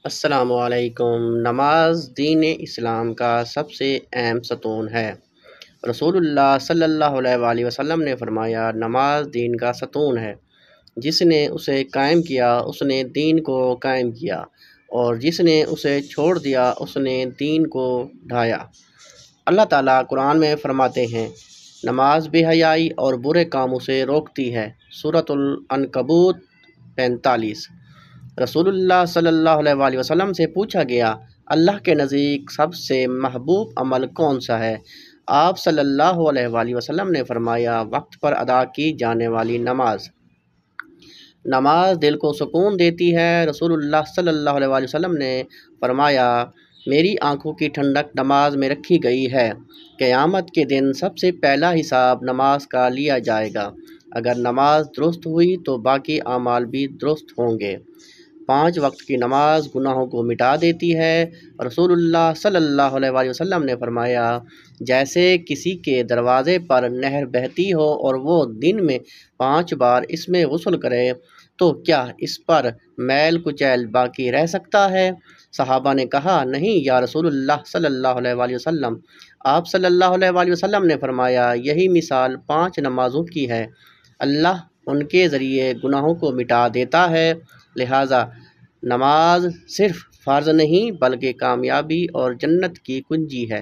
السلام علیکم۔ نماز دین اسلام کا سب سے اہم ستون ہے۔ رسول اللہ صلی اللہ علیہ وآلہ وسلم نے فرمایا، نماز دین کا ستون ہے۔ جس نے اسے قائم کیا اس نے دین کو قائم کیا، اور جس نے اسے چھوڑ دیا اس نے دین کو ڈھایا۔ اللہ تعالیٰ قرآن میں فرماتے ہیں، نماز بے حیائی اور برے کاموں سے روکتی ہے۔ سورۃ العنکبوت 45۔ رسول اللہ صلی اللہ علیہ وآلہ وسلم سے پوچھا گیا، اللہ کے نزدیک سب سے محبوب عمل کون سا ہے؟ آپ صلی اللہ علیہ وآلہ وسلم نے فرمایا، وقت پر ادا کی جانے والی نماز۔ نماز دل کو سکون دیتی ہے۔ رسول اللہ صلی اللہ علیہ وآلہ وسلم نے فرمایا، میری آنکھوں کی ٹھنڈک نماز میں رکھی گئی ہے۔ قیامت کے دن سب سے پہلا حساب نماز کا لیا جائے گا۔ اگر نماز درست ہوئی تو باقی اعمال بھی درست ہوں گے۔ 5 وقت کی نماز گناہوں کو مٹا دیتی ہے۔ رسول اللہ صلی اللہ علیہ وآلہ وسلم نے فرمایا، جیسے کسی کے دروازے پر نہر بہتی ہو اور وہ دن میں 5 بار اس میں غسل کرے تو کیا اس پر میل کچیل باقی رہ سکتا ہے؟ صحابہ نے کہا، نہیں یا رسول اللہ صلی اللہ علیہ وآلہ وسلم۔ آپ صلی اللہ علیہ وآلہ وسلم نے فرمایا، یہی مثال 5 نمازوں کی ہے، اللہ ان کے ذریعے گناہوں کو مٹا دیتا ہے۔ لہٰذا نماز صرف فرض نہیں بلکہ کامیابی اور جنت کی کنجی ہے۔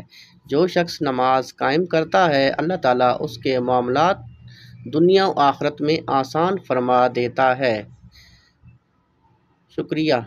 جو شخص نماز قائم کرتا ہے، اللہ تعالیٰ اس کے معاملات دنیا و آخرت میں آسان فرما دیتا ہے۔ شکریہ۔